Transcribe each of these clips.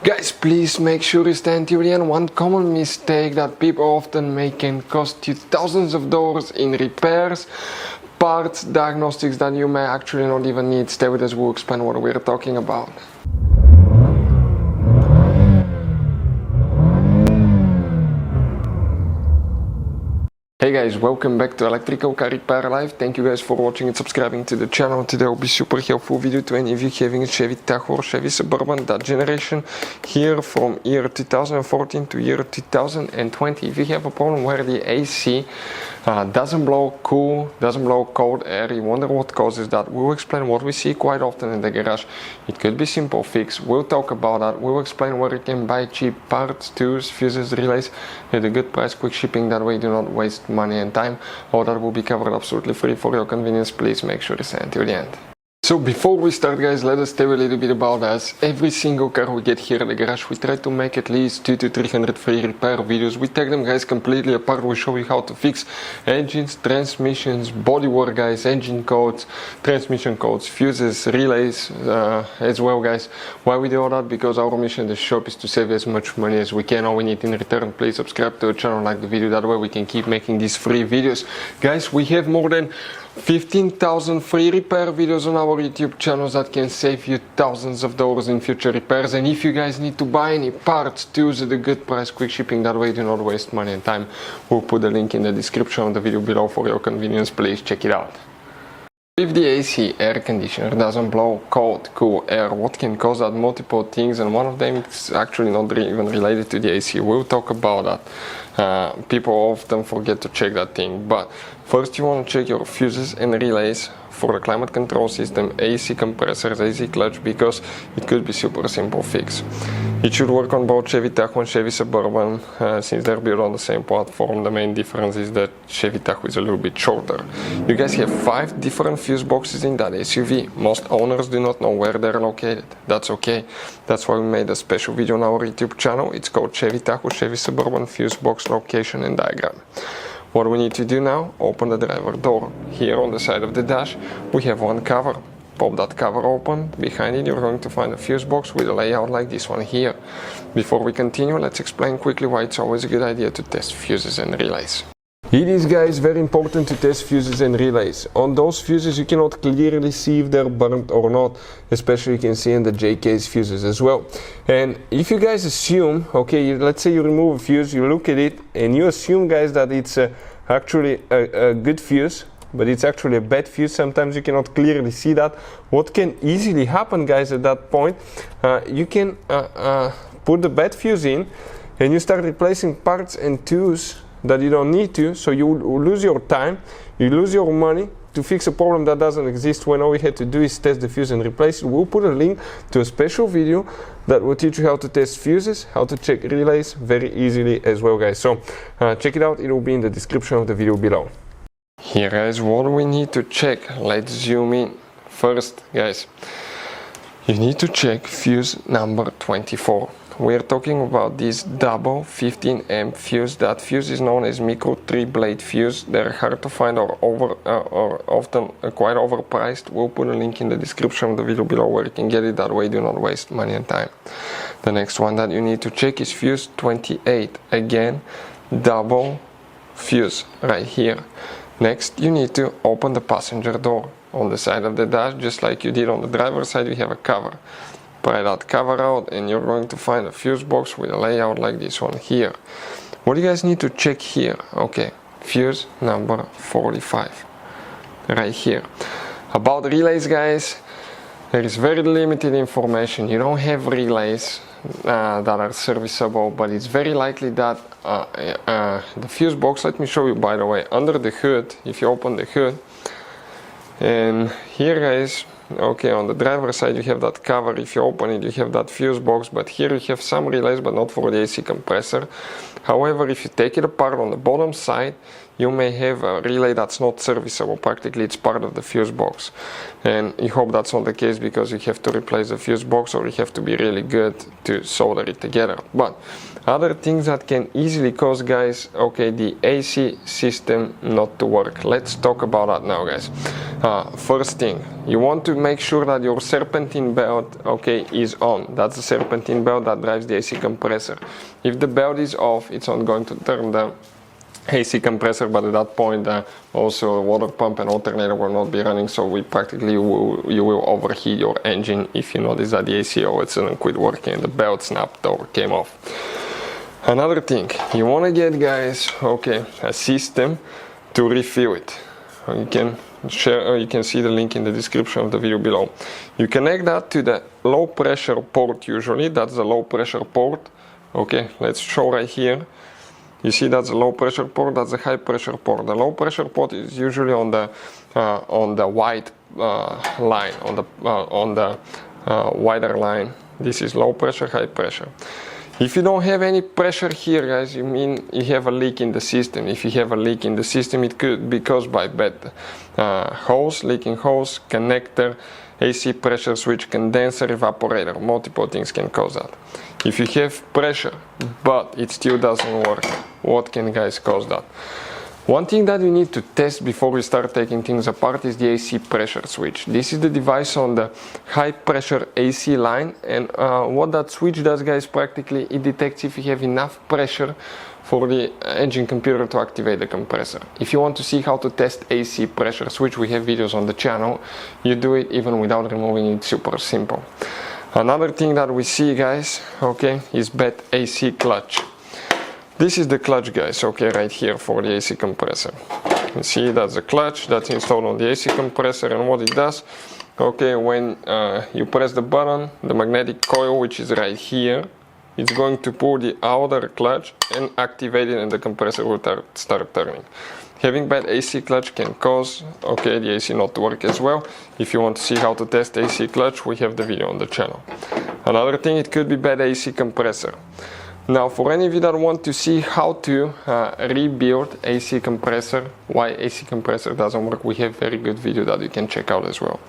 Guys, please make sure you stand till the end. One common mistake that people often make can cost you thousands of dollars in repairs, parts, diagnostics that you may actually not even need. Stay with us, we'll explain what we're talking about. Hey guys, welcome back to Electrical Car Repair Live. Thank you guys for watching and subscribing to the channel. Today will be super helpful video to any of you having a Chevy Tahoe or Chevy Suburban, that generation here from year 2014 to year 2020. If you have a problem where the AC doesn't blow cool, doesn't blow cold air, you wonder what causes that, we'll explain what we see quite often in the garage. It could be simple fix, we'll talk about that, we'll explain where you can buy cheap parts, tools, fuses, relays at a good price, quick shipping, that way you do not waste money and time. All that will be covered absolutely free for your convenience. Please make sure to stay until the end. So before we start, guys, let us tell you a little bit about us. Every single car we get here at the garage, we try to make at least 200 to 300 free repair videos. We take them, guys, completely apart. We show you how to fix engines, transmissions, bodywork, guys, engine codes, transmission codes, fuses, relays as well, guys. Why we do all that? Because our mission in the shop is to save as much money as we can. All we need in return, please subscribe to the channel, like the video, that way we can keep making these free videos. Guys, we have more than 15,000 free repair videos on our YouTube channels that can save you thousands of dollars in future repairs. And if you guys need to buy any parts, tools at a good price, quick shipping, that way you do not waste money and time, we'll put the link in the description of the video below for your convenience. Please check it out. If the AC air conditioner doesn't blow cold, cool air, what can cause that? Multiple things, and one of them is actually not even related to the AC. We'll talk about that. People often forget to check that thing, but first you want to check your fuses and relays for the climate control system, AC compressors, AC clutch, because it could be super simple fix. It should work on both Chevy Tahoe and Chevy Suburban since they're built on the same platform. The main difference is that Chevy Tahoe is a little bit shorter. You guys have 5 different fuse boxes in that SUV. Most owners do not know where they're located. That's okay. That's why we made a special video on our YouTube channel. It's called Chevy Tahoe Chevy Suburban Fuse Box Location and Diagram. What we need to do now, open the driver door. Here on the side of the dash, we have one cover. Pop that cover open. Behind it, you're going to find a fuse box with a layout like this one here. Before we continue, let's explain quickly why it's always a good idea to test fuses and relays. It is, guys, very important to test fuses and relays. On those fuses you cannot clearly see if they're burnt or not, especially you can see in the JK's fuses as well. And if you guys assume, okay, let's say you remove a fuse, you look at it and you assume, guys, that it's actually a good fuse, but it's actually a bad fuse, sometimes you cannot clearly see that. What can easily happen, guys, at that point, you can put the bad fuse in and you start replacing parts and tools that you don't need to, so you lose your time, you lose your money to fix a problem that doesn't exist, when all we had to do is test the fuse and replace it. We'll put a link to a special video that will teach you how to test fuses, how to check relays very easily as well, guys. So check it out, it will be in the description of the video below. Here, guys, what we need to check. Let's zoom in. First, guys, you need to check fuse number 24. We're talking about this double 15 amp fuse. That fuse is known as micro 3-blade fuse. They're hard to find or often quite overpriced. We'll put a link in the description of the video below where you can get it. That way you do not waste money and time. The next one that you need to check is fuse 28. Again, double fuse right here. Next, you need to open the passenger door. On the side of the dash, just like you did on the driver's side, you have a cover. Pry that cover out and you're going to find a fuse box with a layout like this one here. What do you guys need to check here? Okay, fuse number 45 right here. About relays, guys, there is very limited information. You don't have relays that are serviceable, but it's very likely that the fuse box, let me show you, by the way, under the hood, if you open the hood, and here, guys, okay, on the driver's side you have that cover. If you open it, you have that fuse box, but here you have some relays, but not for the AC compressor. However, if you take it apart on the bottom side, you may have a relay that's not serviceable. Practically it's part of the fuse box, and you hope that's not the case, because you have to replace the fuse box, or you have to be really good to solder it together. But other things that can easily cause, guys, okay, the AC system not to work. Let's talk about that now, guys. First thing, you want to make sure that your serpentine belt, okay, is on. That's the serpentine belt that drives the AC compressor. If the belt is off, it's not going to turn the AC compressor, but at that point also water pump and alternator will not be running, so you will overheat your engine if you notice that the AC all of a sudden quit working and the belt snapped or came off. Another thing, you want to get, guys, okay, a system to refill it. You can see the link in the description of the video below. You connect that to the low pressure port. Usually that's the low pressure port. Okay, let's show right here. You see, that's the low pressure port, that's the high pressure port. The low pressure port is usually on the white line, on the wider line. This is low pressure, high pressure. If you don't have any pressure here, guys, you mean you have a leak in the system. If you have a leak in the system, it could be caused by bad hose, leaking hose, connector, AC pressure switch, condenser, evaporator. Multiple things can cause that. If you have pressure but it still doesn't work, what can, guys, cause that? One thing that you need to test before we start taking things apart is the AC pressure switch. This is the device on the high pressure AC line, and what that switch does, guys, practically it detects if you have enough pressure for the engine computer to activate the compressor. If you want to see how to test AC pressure switch, we have videos on the channel. You do it even without removing it, super simple. Another thing that we see, guys, okay, is bad AC clutch. This is the clutch, guys, okay, right here for the AC compressor. You see, that's the clutch that's installed on the AC compressor, and what it does, okay, when you press the button, the magnetic coil, which is right here, it's going to pull the outer clutch and activate it, and the compressor will start turning. Having bad AC clutch can cause, okay, the AC not to work as well. If you want to see how to test AC clutch, we have the video on the channel. Another thing, it could be bad AC compressor. Now, for any of you that want to see how to rebuild AC compressor, why AC compressor doesn't work, we have very good video that you can check out as well.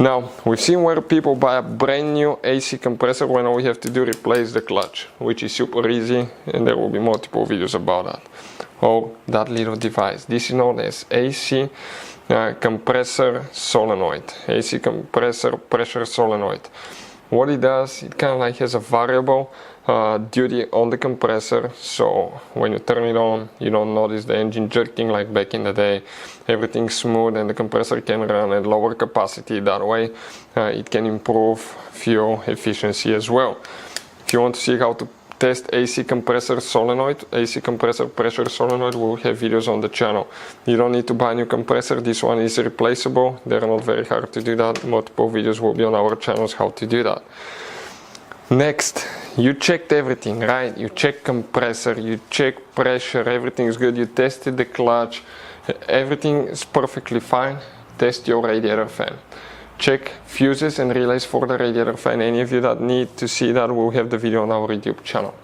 Now, we've seen where people buy a brand new AC compressor when all we have to do is replace the clutch, which is super easy, and there will be multiple videos about that. Or that little device. This is known as AC compressor solenoid. AC compressor pressure solenoid. What it does, it kind of like has a variable duty on the compressor, so when you turn it on, you don't notice the engine jerking like back in the day. Everything's smooth and the compressor can run at lower capacity. That way it can improve fuel efficiency as well. If you want to see how to test AC compressor solenoid, AC compressor pressure solenoid, we'll have videos on the channel. You don't need to buy a new compressor, this one is replaceable. They're not very hard to do that. Multiple videos will be on our channels how to do that. Next, you checked everything, right? You check compressor, you check pressure, everything's good. You tested the clutch, everything is perfectly fine. Test your radiator fan. Check fuses and relays for the radiator fan. Any of you that need to see that, will have the video on our YouTube channel.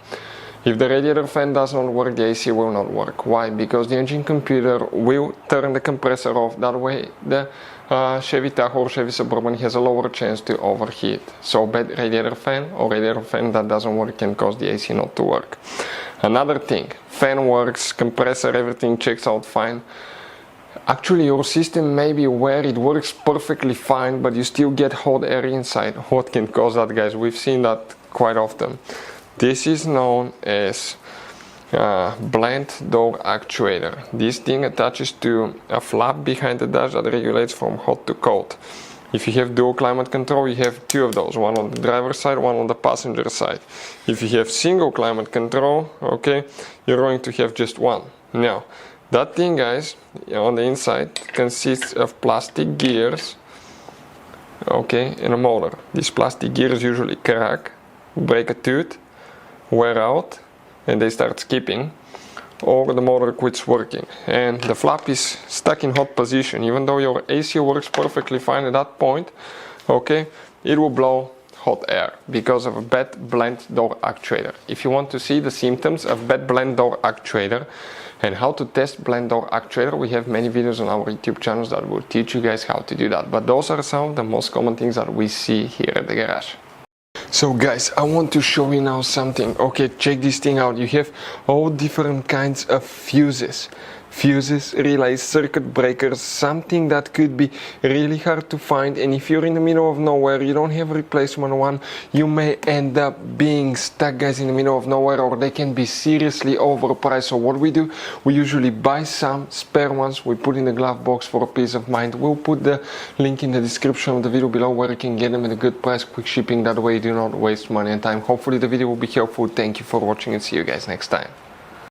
If the radiator fan does not work, the AC will not work. Why? Because the engine computer will turn the compressor off. That way the Chevy Tahoe or Chevy Suburban has a lower chance to overheat. So bad radiator fan or radiator fan that doesn't work can cause the AC not to work. Another thing, fan works, compressor, everything checks out fine. Actually, your system may be where it works perfectly fine, but you still get hot air inside. What can cause that, guys? We've seen that quite often. This is known as blind door actuator. This thing attaches to a flap behind the dash that regulates from hot to cold. If you have dual climate control, you have two of those, one on the driver's side, one on the passenger side. If you have single climate control, okay, you're going to have just one. Now, that thing, guys, on the inside consists of plastic gears, okay, and a motor. These plastic gears usually crack, break a tooth, wear out, and they start skipping, or the motor quits working and the flap is stuck in hot position. Even though your AC works perfectly fine at that point, okay, it will blow hot air because of a bad blend door actuator. If you want to see the symptoms of bad blend door actuator and how to test blend door actuator, we have many videos on our YouTube channels that will teach you guys how to do that. But those are some of the most common things that we see here at the garage. So guys, I want to show you now something. Okay, check this thing out. You have all different kinds of fuses, relays, circuit breakers, something that could be really hard to find. And if you're in the middle of nowhere, you don't have a replacement one, you may end up being stuck, guys, in the middle of nowhere, or they can be seriously overpriced. So what we do, we usually buy some spare ones, we put in the glove box for a peace of mind. We'll put the link in the description of the video below where you can get them at a good price, quick shipping. That way you do not waste money and time. Hopefully the video will be helpful. Thank you for watching and see you guys next time.